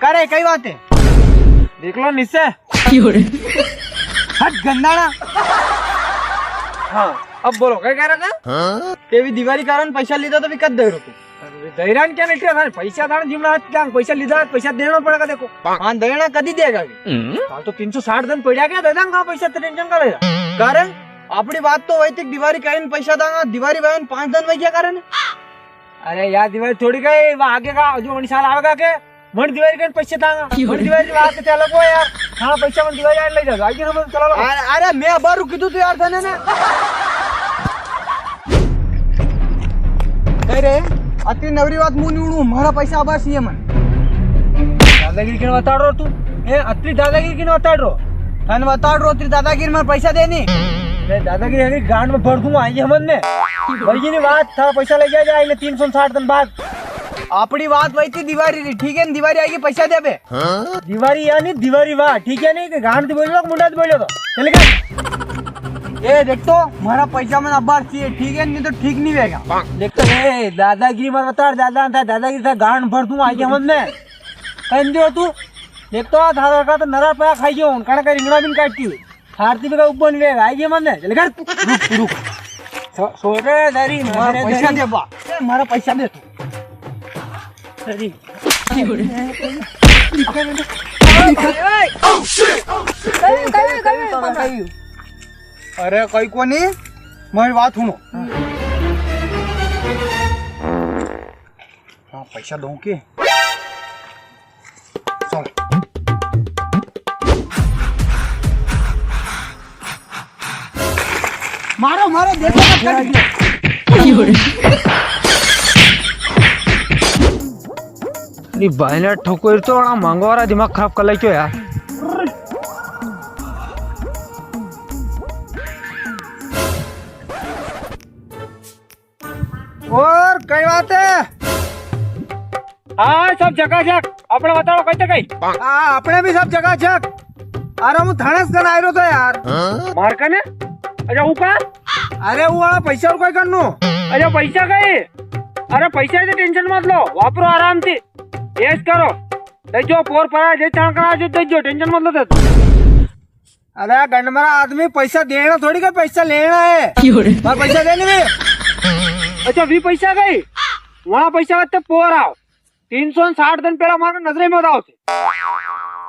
करे कई बात है देख लो नीचे हट गंदाना। हाँ अब बोलो क्या कह रहा था? तेरी दिवाळी कारण पैसा लीधा तो विकत दे तू दैरान क्या नहीं था पैसा था जिमना क्या पैसा लीधा पैसा देना पड़ेगा देखो। हाँ देना कदी देगा तो 360 दिन पड़ा क्या दे देंगे पैसा टेंशन का लेगा कारण अपनी बात तो वही दिवाली कारण पैसा देंगा दिवाली बहन 5 दिन में क्या कारण। अरे यार दिवाली थोड़ी गई वो आगे का जो निशान आएगा के मन दिवाली के पैसे देंगा मन दिवाली बात के चलो को यार। हाँ पैसा मन दिवाली आने ले जाएगा आगे हम चलो। अरे मैं अब रुकी तू यार था ना कह रे अति नवरी बात मुंह निवडू मारा पैसा आबार सीए मन दादागिरी के बताड़ रो तू ए अति दादागिरी के बताड़ रो थाने बताड़ रो अति दादागिरी में पैसा देनी रे दादागिरी है गांड में भर दूंगा आइए हमन ने वही नहीं बात था पैसा ले जाएगा आइले 360 दिन बाद अपनी बात वही थी दिवाली ठीक है दिवाली आएगी पैसा दे बे दिवाली यानी दिवाली वाह ठीक है नहीं कि गांड से बोलो मुंडा से बोलो तो चलेगा। ए देख तो हमारा पैसा मन अब्बार चाहिए ठीक है नहीं तो ठीक नहीं रहेगा देख तो ए दादागिरी मत बता दादा था दादागिरी था गांड भर दूंगा आइए हमन ने कहीं दो तू देख तो धारा का तो नरा पैसा खाइए उनका का रिंगना बिन काटती हुई हारती भी का ऊपर नहीं रहेगा आइए मन ने चलेगा। रुक सोरे दरी मारे पैसा दे बा हमारा पैसा दे तू अरे कई कोनी मेरी बात सुनो। हाँ पैसा दो के मारो मारो देखो बायला ठोकर तो मांगवारा दिमाग खराब कर क्यों यार। और कई बात है हाँ सब जगह जग अपने बताओ कैसे कहीं हाँ अपने भी सब जगह जग अरे हूँ थाने से आयो तो यार मार कने अच्छा वो का अरे वो वाला पैसा और कोई करनो अच्छा पैसा कहीं अरे पैसा से टेंशन मत लो वापरो आराम से ऐश करो देखो पोर पड़ा जे चाण करा जो देखो टेंशन मत लो दे। अरे गंडमरा आदमी पैसा देना थोड़ी का पैसा लेना है पर पैसा देने में अच्छा भी पैसा गई वहाँ पैसा लगते पोर आओ 360 दिन पहला हमारे नजरे में बताओ थे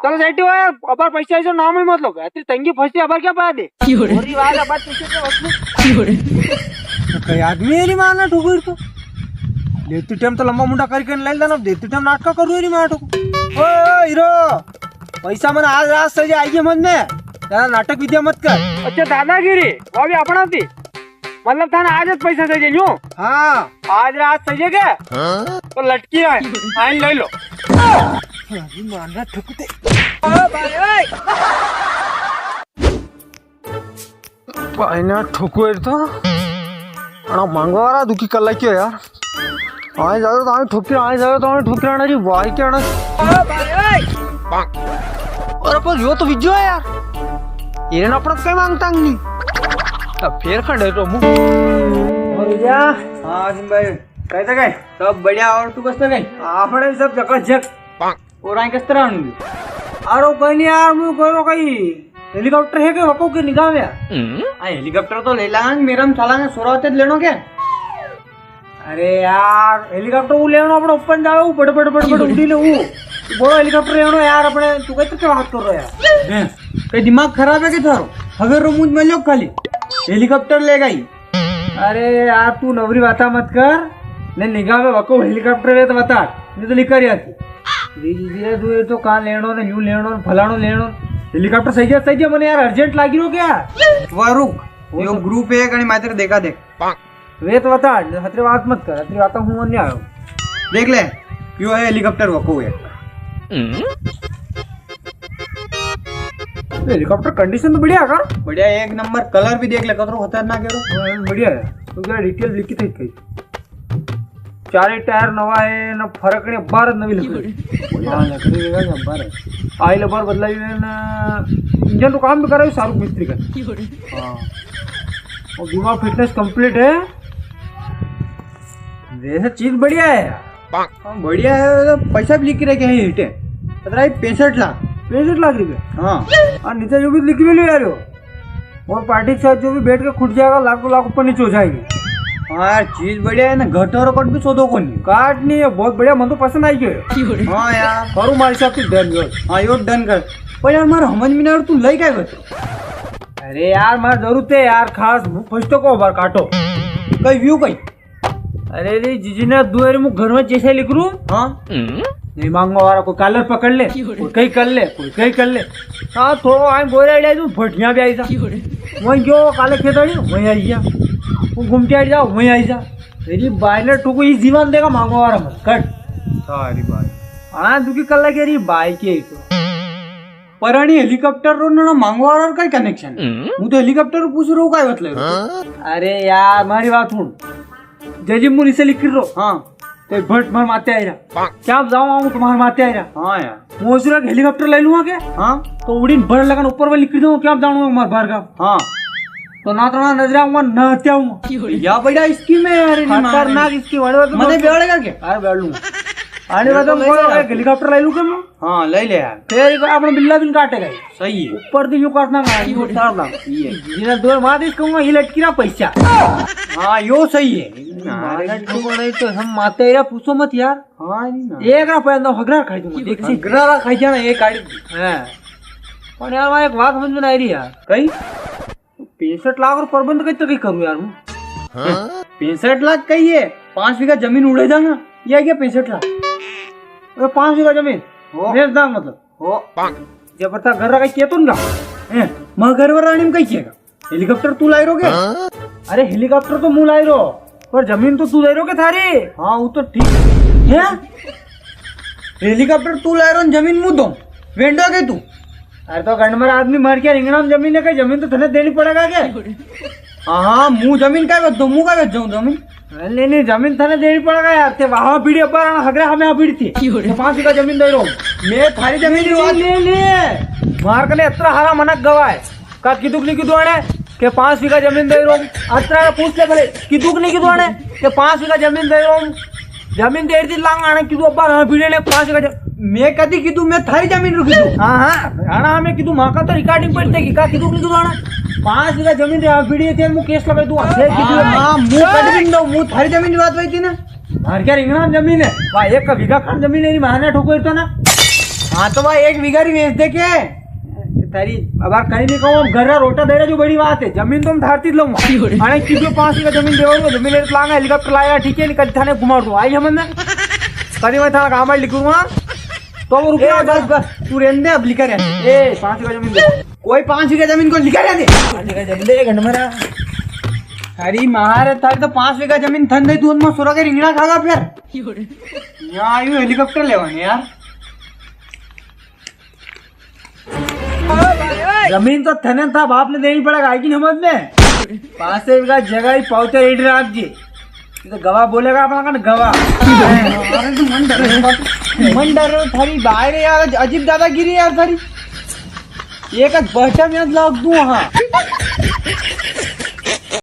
चलो सेठी हो यार अब पैसा ऐसा नाम ही मत लो गए तंगी फंसी अब क्या पाया दे आदमी नहीं मारना ठुकुर तो देती टाइम तो लंबा मुंडा करके ले लेना देती टाइम नाटक करू नहीं मार ठुकु ओ हीरो पैसा मैंने आज रात सजे आइए मन में ज्यादा नाटक विद्या मत कर। अच्छा दादागिरी वो भी अपना थी मतलब था ना आज पैसा सजे यूं हाँ आज रात सजे के तो लटकी है आइन ले लो मारना ठुकते पाइना ठुकुर तो मांगवारा दुखी कर क्यों यार आए जाओ तो हमें ठुकरी आए जाओ तो हमें ठुकरी आना जी वाई क्या आना और पर यो तो विजो है यार ये ना अपना कहीं मांगता नहीं अब फिर खड़े तो मुँह और विजया हाँ जिम भाई कैसे गए सब बढ़िया और तू कैसे गई आपने भी सब जगह जग और आए किस तरह आऊंगी अरे कोई नहीं यार मुझे करो कहीं हेलीकॉप्टर है क्या वको की निगाह में हेलीकॉप्टर तो ले लांगे मेरा हम चलाएंगे सोरावते लेनो क्या अरे यार हेलीकॉप्टर वो लेनो अपने ऊपर जाओ बड़े बड़े बड़े बड़े उड़ी ले वो बड़ा हेलीकॉप्टर लेनो यार अपने तू कैसे क्या बात कर रहा है यार कहीं दिमाग खराब है क्या थारो अगर मुझ में लो खाली हेलीकॉप्टर ले गई अरे यार तू नवरी बाता मत कर ने निगाह में वको हेलीकॉप्टर है तो बता नहीं तो लिखा रही धीरे धीरे तो कहाँ लेनो ने यूं लेनो फलानो लेनो हेलीकॉप्टर सही है मैंने यार अर्जेंट लागी रो क्या वह रुक यो ग्रुप है कहीं मात्र देखा देख वे तो बता हतरे बात मत कर हतरे बात हूँ नहीं आयो देख ले यो है हेलीकॉप्टर वको है हेलीकॉप्टर कंडीशन तो बढ़िया है का बढ़िया एक नंबर कलर भी देख ले कतरो खतरनाक है बढ़िया है तो क्या डिटेल लिखी थी कहीं चारे टायर नवा है ना फरक नहीं बार नवी लकड़ी हां लकड़ी वेगा नंबर है आइल बार बदलाई ना इंजन तो काम भी कर रहा है शाहरुख मिस्त्री का हां और बीमा फिटनेस कंप्लीट है वैसे चीज बढ़िया है हां बढ़िया है तो पैसा भी लिख के रखे हैं हिट है 17 65 लाख। 65 लाख रुपए। हाँ और नीचे जो भी लिख भी लो यार वो पार्टी के साथ जो भी बैठ के खुट जाएगा लाखों लाख ऊपर नीचे हो जाएगी। हाँ यार चीज बढ़िया है ना, घट और कट भी शोधो को नहीं। काट नहीं है बहुत बढ़िया, मन तो पसंद आई गए। हाँ यार करूँ मारे साथ डन। हाँ यो डन कर। पर यार मारा समझ में नहीं आ रहा, तू लई क्या कर? अरे यार मार जरूरत है यार, खास फर्स्ट को बार काटो कई व्यू कई। अरे रे जीजी ने दुआरे मुँह घर में जैसे लिख रू। हाँ नहीं मांगो वाला कोई कलर पकड़ ले, कोई कहीं कर ले, कोई कहीं कर ले। हाँ थोड़ा आई बोले आइडिया तू भटिया भी आई था वहीं जो काले खेत वहीं आई जा, वो घूमते आई जाओ वहीं आई जा। तेरी बाई ने टुकु ही जीवन देगा मांगो वाला मत कट सारी बात। हाँ दुखी कर लगे रही बाई की तो पराणी हेलिकॉप्टर रो ना मांगो वाला काय कनेक्शन? હું તો हेलिकॉप्टर पूछ रहा हूँ काय मतलब? अरे यार मारी बात सुन, जजी मुनि से लिख रो। हाँ तो भट मार माते आई रहा, क्या आप जाओ आऊँ तुम्हारे माते आई रहा। हाँ यार मोजरा हेलीकॉप्टर ले लूँगा क्या? हाँ तो उड़ीन भर लगन ऊपर में लिख दूँ क्या आप जाऊँगा मार बाहर का। हाँ तो ना तो ना नजर आऊंगा ना हत्या आऊंगा। या बढ़िया स्कीम है यार, खतरनाक इसकी मजे बेड़ेगा क्या? अरे बैठ लूंगा आने बाद हेलीकॉप्टर ले लूँ क्या मैं? हाँ ले ले यार, फिर अपना बिल्ला बिन काटेगा सही है। ऊपर दिन काटना जिन्हें दो मार दे कहूँगा ये लटकी ना पैसा। हाँ यो सही है। तो हम माते यार पूछो मत यार। हाँ एक ना पैदा हगरा खाई दूंगा, ग्रारा खाई जाना एक गाड़ी है। और यार वहाँ एक बात समझ में नहीं रही यार, कहीं 65 लाख और प्रबंध कहीं तो कहीं करूँ यार मैं। 65 लाख कही है, 5 बीघा जमीन उड़े जाना या क्या 65 लाख? 5 बीघा जमीन बेच दा मतलब हो जबरता घर रखा किया तुम ना मैं घर वर रानी में कही किएगा? हेलीकॉप्टर तू लाई रोगे? अरे हेलीकॉप्टर तो मुँह लाई रो पर जमीन तो तू दे रो के थारी। हाँ वो तो ठीक है, हेलीकॉप्टर तू लाई रो जमीन मुँह दो वेंडो के तू। अरे तो गंडमर आदमी मर गया रिंगणाम जमीन है, जमीन तो तुम्हें देनी पड़ेगा क्या? हाँ मुँह जमीन का बेच दो, मुँह का बेच जाऊँ जमीन? नहीं नहीं जमीन थाने देनी पड़ेगा यार, ते वहाँ बीड़ी अब्बा हगरा हमें यहाँ बीड़ी थी 5 बीघा जमीन दे रो मैं थारी जमीन ले ले मार के इतना हारा मनक गवाए का किदुक नहीं किदु आने के 5 बीघा जमीन दे रो। अतरा पूछ ले भले किदुक नहीं किदु आने के 5 बीघा जमीन दे रो, जमीन दे दी लांग आने किदु अब्बा हमें बीड़ी ने 5 बीघा मैं कदी कीधु मैं थारी जमीन रुकी तू। हाँ हाँ आना हमें किदु माँ का तो रिकॉर्डिंग पड़ते की का किदुक नहीं किदु आना 5 बीघा जमीन दे बीड़ी थे मुँह केस लगा तू हाँ मुँह कट भी दो, मुँह थारी जमीन की बात वही थी ना। मार क्या रिंगणाम जमीन है भाई, 1 का बीघा खंड जमीन है महाना ठोको तो ना। हाँ तो भाई 1 बीघा ही बेच दे के तारी अब कहीं नहीं कहूँ घर रोटा दे रहा जो बड़ी बात है, जमीन तो हम धारती लूंगा अरे किसी 5 बीघा जमीन देगा जमीन लेकर लाऊंगा हेलीकॉप्टर लाएगा ठीक है, कल थाने घुमा दूँ आई हम कभी मैं थाना काम लिखूंगा तो वो रुपया बस बस तू रहने दे, अब लिखा रहने ए 5 बीघा जमीन दे, कोई 5 बीघा जमीन को लिखा रहने 5 बीघा जमीन दे घंटे मेरा। अरे महाराज थारी तो 5 बीघा जमीन थन दे तू सोरा के रिंगना खागा फिर यहाँ आयु हेलीकॉप्टर लेवाने यार। जमीन तो थने था बाप ने देनी पड़ेगा आई की समझ में 5 बीघा जगह ही पाउते रेडी राख जी तो गवाह बोलेगा अपना का गवाह। अरे तू मन डर रहा थारी बाहर यार, अजीब दादागिरी यार थारी एक बहटा में लग दू। हाँ